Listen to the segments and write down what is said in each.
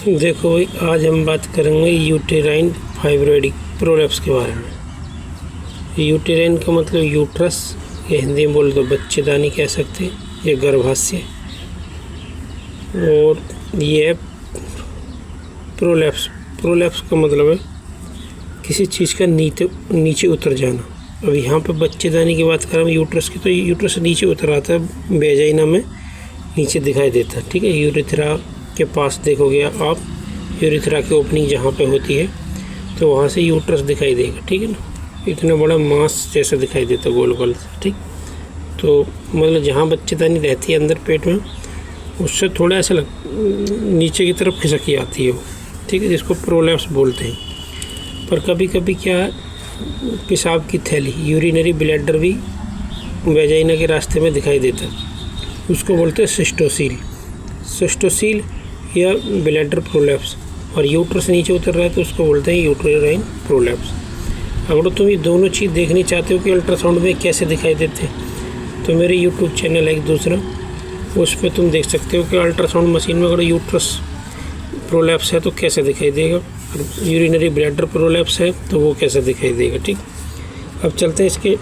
देखो भाई, आज हम बात करेंगे यूटेराइन फाइब्रोइडिक प्रोलैप्स के बारे में। यूटेराइन का मतलब यूट्रस, ये हिंदी में बोले तो बच्चेदानी कह सकते हैं, ये गर्भाशय। और ये प्रोलैप्स का मतलब है किसी चीज़ का नीचे उतर जाना। अब यहाँ पे बच्चेदानी की बात करें यूट्रस की, तो यूट्रस नीचे उतर आता है, वेजाइना में नीचे दिखाई देता है। ठीक है, यूरेथ्रा के पास देखोगे आप, यूरेथ्रा की ओपनिंग जहाँ पे होती है तो वहाँ से यूट्रस दिखाई देगा। ठीक है ना, इतना बड़ा मांस जैसा दिखाई देता गोल गोल। ठीक, तो मतलब जहाँ बच्चेदानी रहती है अंदर पेट में, उससे थोड़ा ऐसा नीचे की तरफ खिसकी आती है वो। ठीक है, जिसको प्रोलैप्स बोलते हैं। पर कभी कभी क्या है, पेशाब की थैली, यूरिनरी ब्लैडर भी वेजाइना के रास्ते में दिखाई देता है, उसको बोलते हैं सिस्टोसील या ब्लैडर प्रोलैप्स। और यूट्रस नीचे उतर रहा है तो उसको बोलते हैं यूटेराइन प्रोलैप्स। अगर तुम ये दोनों चीज़ देखनी चाहते हो कि अल्ट्रासाउंड में कैसे दिखाई देते हैं, तो मेरे यूट्यूब चैनल है एक दूसरा, उस पर तुम देख सकते हो कि अल्ट्रासाउंड मशीन में अगर यूट्रस प्रोलैप्स है तो कैसे दिखाई देगा, यूरिनरी ब्लैडर प्रोलैप्स है तो वो कैसे दिखाई देगा। ठीक, अब चलते हैं इसके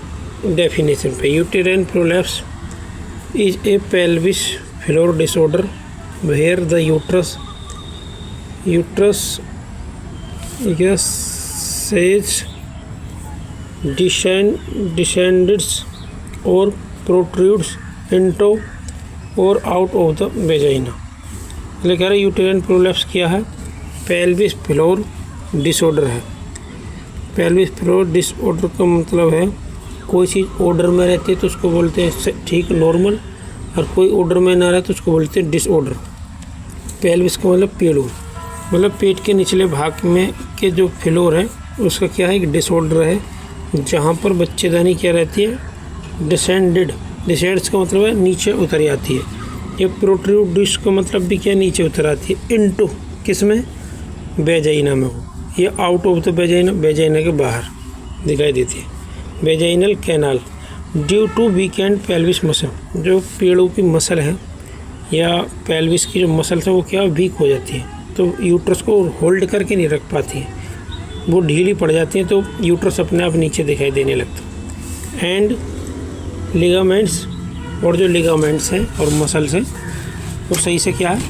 डेफिनेशन पे। Uterine prolapse is a pelvis floor disorder where the uterus says descends or protrudes into or out of the vagina। इसलिए कह रहे यूटेराइन प्रोलैप्स क्या है, पेल्विस फ्लोर डिसऑर्डर है। पेल्विस फ्लोर डिसऑर्डर का मतलब है कोई चीज़ ऑर्डर में रहती है तो उसको बोलते हैं ठीक नॉर्मल, और कोई ऑर्डर में ना रहे तो उसको बोलते हैं डिसऑर्डर। पेल्विस का मतलब पेड़ू, मतलब पेट के निचले भाग में के जो फ्लोर है उसका क्या है, एक डिसऑर्डर है, जहाँ पर बच्चेदानी क्या रहती है, डिसेंड्स का मतलब है नीचे उतर जाती है। ये प्रोट्रूड्स का मतलब भी क्या, नीचे उतर आती है इनटू किस में, वेजाइना में हो, ये आउट ऑफ द वेजाइना के बाहर दिखाई देती है। Vaginal canal due to weakened pelvis muscle, जो पेड़ों की मसल है या पेल्विस की जो मसल है वो क्या वीक हो जाती है, तो यूट्रस को होल्ड करके नहीं रख पाती है, वो ढीली पड़ जाती है, तो यूट्रस अपने आप नीचे दिखाई देने लगता है। एंड लिगामेंट्स, और जो लिगामेंट्स हैं और मसल्स हैं वो सही से क्या है,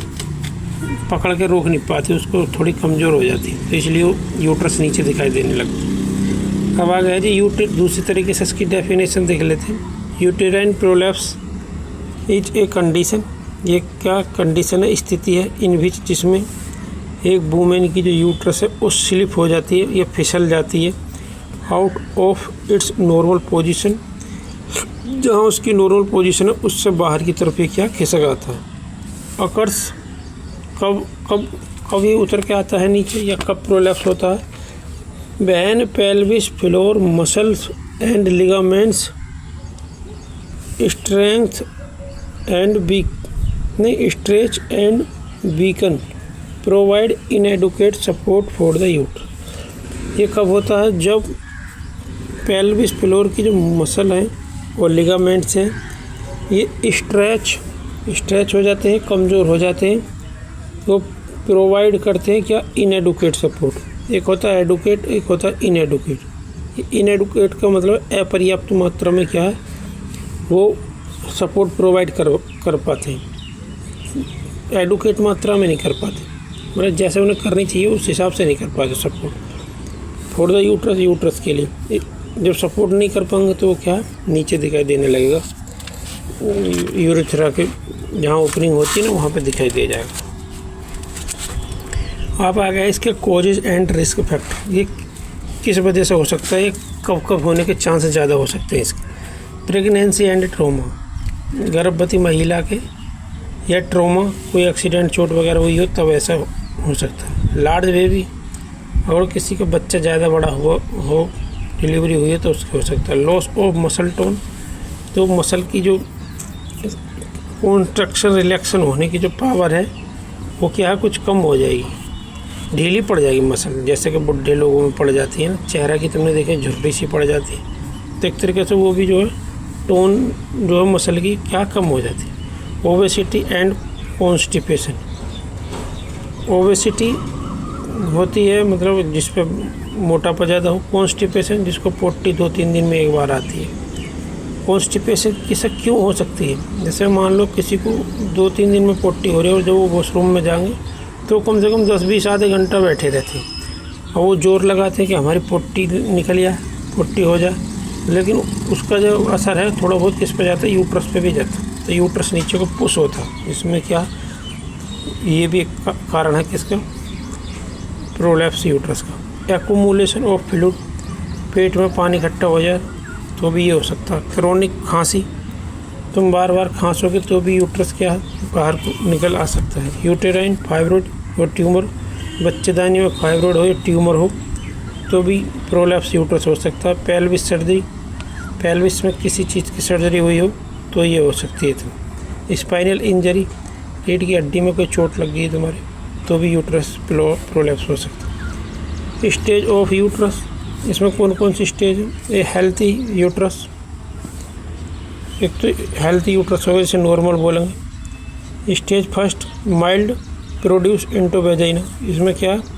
पकड़ के रोक नहीं पाती, उसको थोड़ी कमज़ोर हो जाती है, तो इसलिए वो यूट्रस नीचे दिखाई देने लगता है। अब आ गया जी दूसरी तरीके से इसकी डेफिनेशन देख लेते हैं। Uterine prolapse is a condition, ये क्या कंडीशन है, स्थिति है, इन विच जिसमें एक वूमेन की जो यूट्रस है वो स्लिप हो जाती है या फिसल जाती है out of its normal position, जहाँ उसकी नॉर्मल पोजीशन है उससे बाहर की तरफ ये क्या खिसक आता है। अकर्स कब ये उतर के आता है नीचे, या कब प्रोलैप्स होता है, when pelvis floor muscles and ligaments stretch and weaken provide inadequate support for the uterus। ये कब होता है, जब पेल्विस फ्लोर की जो मसल हैं और लिगामेंट्स हैं ये स्ट्रेच हो जाते हैं, कमज़ोर हो जाते हैं, वो प्रोवाइड करते हैं क्या, इनएडुकेट सपोर्ट। एक होता है एडुकेट, एक होता है इनएडुकेट। इनएडुकेट का मतलब अपर्याप्त मात्रा में क्या है, वो सपोर्ट प्रोवाइड कर पाते हैं, एडुकेट मात्रा में नहीं कर पाते, मतलब जैसे उन्हें करनी चाहिए उस हिसाब से नहीं कर पाते सपोर्ट फॉर द यूट्रस के लिए। जब सपोर्ट नहीं कर पाएंगे तो वो क्या है, नीचे दिखाई देने लगेगा, यूरेथ्रा के जहाँ ओपनिंग होती है ना वहाँ पे दिखाई दे जाएगा। आप आ गए इसके कॉजेज एंड रिस्क फैक्टर, ये किस वजह से हो सकता है, ये कब होने के चांसेस ज़्यादा हो सकते हैं इसके। प्रेगनेंसी एंड ट्रॉमा, गर्भवती महिला के या ट्रॉमा, कोई एक्सीडेंट चोट वगैरह हुई हो तब ऐसा हो सकता है। लार्ज बेबी, अगर किसी का बच्चा ज़्यादा बड़ा हो डिलीवरी हुई है तो उसके हो सकता है। लॉस ऑफ मसल टोन, तो मसल की जो कॉन्ट्रैक्शन रिलैक्शन होने की जो पावर है वो क्या है, कुछ कम हो जाएगी, ढीली पड़ जाएगी मसल, जैसे कि बुढ़े लोगों में पड़ जाती है ना, चेहरा की तुमने देखे झुर्री सी पड़ जाती है, तो एक तरीके से वो भी जो है टोन जो है मसल की क्या कम हो जाती है। ओबेसिटी एंड कॉन्स्टिपेशन, ओबेसिटी होती है मतलब जिस पे मोटापा ज़्यादा हो। कॉन्स्टिपेशन जिसको पोटी 2-3 दिन में एक बार आती है। कॉन्स्टिपेशन किसे क्यों हो सकती है, जैसे मान लो किसी को 2-3 दिन में पोटी हो रही है और जब वो वॉशरूम में जाएंगे तो कम से कम 10-20 आधे घंटा बैठे रहते हैं और वो जोर लगाते हैं कि हमारी पोटी निकल जाए, पोटी हो जाए, लेकिन उसका जो असर है थोड़ा बहुत किस पे जाता है, यूट्रस पे भी जाता है, तो यूट्रस नीचे को पुश होता है। इसमें क्या ये भी एक कारण है किसका, प्रोलैप्स यूट्रस का। एक्यूमुलेशन ऑफ फ्लूइड, पेट में पानी इकट्ठा हो जाए तो भी ये हो सकता है। क्रोनिक खांसी, तुम बार बार खांसोगे तो भी यूट्रस क्या है बाहर को निकल आ सकता है। यूटेराइन फाइब्रोइड और ट्यूमर, बच्चेदानी में फाइब्रोइड हो या ट्यूमर हो तो भी प्रोलैप्स यूट्रस हो सकता है। पेल्विस सर्जरी, पेल्विस में किसी चीज़ की सर्जरी हुई हो तो ये हो सकती है। तो स्पाइनल इंजरी, रीढ़ की हड्डी में कोई चोट लग गई तुम्हारे तो भी यूट्रस प्रोलैप्स हो सकता है। स्टेज ऑफ यूट्रस, इसमें कौन कौन सी स्टेज है। ये हेल्थी यूट्रस, एक तो हेल्थी यूट्रस होगा जैसे नॉर्मल बोलेंगे। Stage first mild produce into vagina, इसमें क्या है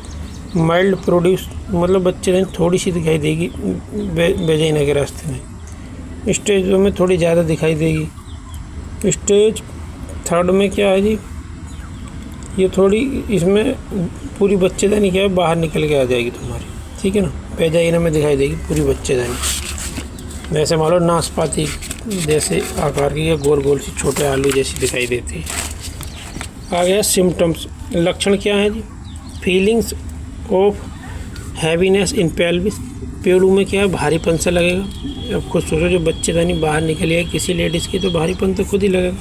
माइल्ड प्रोड्यूस मतलब बच्चे ने थोड़ी सी दिखाई देगी वेजाइना के रास्ते में। स्टेज 2 में थोड़ी ज़्यादा दिखाई देगी। स्टेज 3 में क्या है जी, ये थोड़ी इसमें पूरी बच्चेदानी क्या है बाहर निकल के आ जाएगी तुम्हारी, ठीक है ना, वेजाइना में दिखाई देगी पूरी बच्चेदानी। वैसे मान लो नाशपाती जैसे आकार की या गोल गोल सी छोटे आलू जैसी दिखाई देती है। आ गया सिम्टम्स, लक्षण क्या है जी। Feelings of heaviness in pelvis, पेड़ों में क्या है भारीपन सा लगेगा। अब खुद सोचो जो बच्चेदानी बाहर निकली है किसी लेडीज़ की तो भारीपन तो खुद ही लगेगा।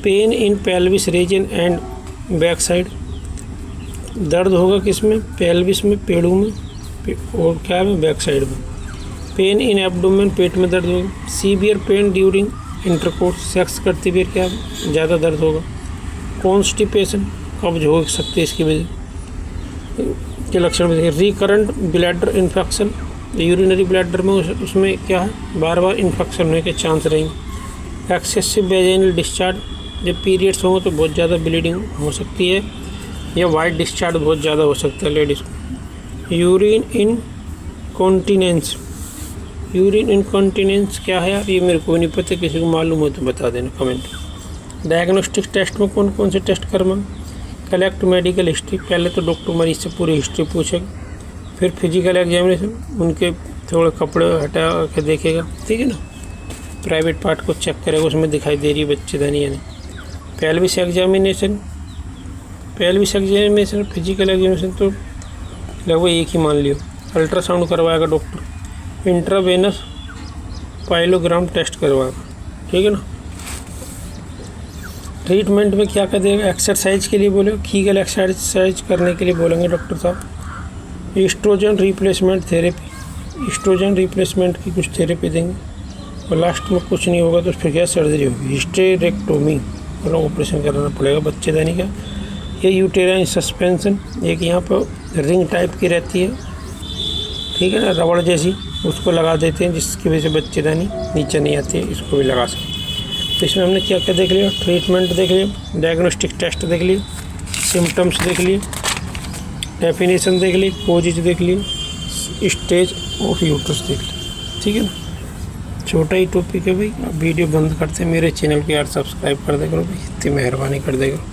Pain in pelvis region and back side, दर्द होगा किसमें, पेल्विस में, पेड़ों में और क्या है बैक साइड में। पेन इन एब्डोमेन, पेट में दर्द होगा। Severe pain during intercourse, sex करते हुए क्या ज़्यादा दर्द होगा। कॉन्स्टिपेशन, कब्ज हो सकती है इसकी वजह के लक्षण में। Recurrent bladder infection, urinary bladder में उसमें क्या है बार बार इन्फेक्शन होने के चांस रहेंगे। एक्सेसिव वेजाइनल डिस्चार्ज, जब पीरियड्स होंगे तो बहुत ज़्यादा ब्लीडिंग हो सकती है या वाइट डिस्चार्ज बहुत ज़्यादा हो सकता है लेडीज़ को। यूरिन इनकॉन्टिनेंस, यूरिन इनकॉन्टिनेंस क्या है यार ये मेरे को नहीं पता, किसी को मालूम हो तो बता देना कमेंट। डायग्नोस्टिक टेस्ट में कौन कौन से टेस्ट करवाएं। कलेक्ट मेडिकल हिस्ट्री, पहले तो डॉक्टर मरीज से पूरी हिस्ट्री पूछेगा, फिर फिजिकल एग्जामिनेशन, उनके थोड़े कपड़े हटा के देखेगा, ठीक है ना, प्राइवेट पार्ट को चेक करेगा उसमें दिखाई दे रही है बच्चेदानी या नहीं। पेल्विस एग्जामिनेशन, फिजिकल एग्जामिनेशन तो लगभग एक ही मान लियो। अल्ट्रासाउंड करवाएगा डॉक्टर, इंट्रावेनस पाइलोग्राम टेस्ट करवाएगा, ठीक है ना। ट्रीटमेंट में क्या कर देगा, एक्सरसाइज के लिए बोले, कीगल एक्सरसाइज करने के लिए बोलेंगे डॉक्टर साहब। Estrogen replacement therapy, estrogen replacement की कुछ थेरेपी देंगे और लास्ट में कुछ नहीं होगा तो फिर क्या सर्जरी होगी, हिस्टेरेक्टोमी मतलब ऑपरेशन कराना पड़ेगा बच्चेदानी का। ये यूटेराइन सस्पेंशन, एक यहाँ पर रिंग टाइप की रहती है, ठीक है ना, रबड़ जैसी, उसको लगा देते हैं जिसकी वजह से बच्चेदानी नीचे नहीं आती है, इसको भी लगा सकते। तो इसमें हमने क्या क्या देख लिया, ट्रीटमेंट देख लिया, डायग्नोस्टिक टेस्ट देख लिए, सिम्टम्स देख लिए, डेफिनेशन देख ली, कोजेज देख ली, स्टेज ऑफ यूट्रस देख ली, ठीक है ना। छोटा ही टॉपिक है भाई। अब वीडियो बंद करते हैं, मेरे चैनल को यार सब्सक्राइब कर दे करो भाई, इतनी मेहरबानी कर दे करो।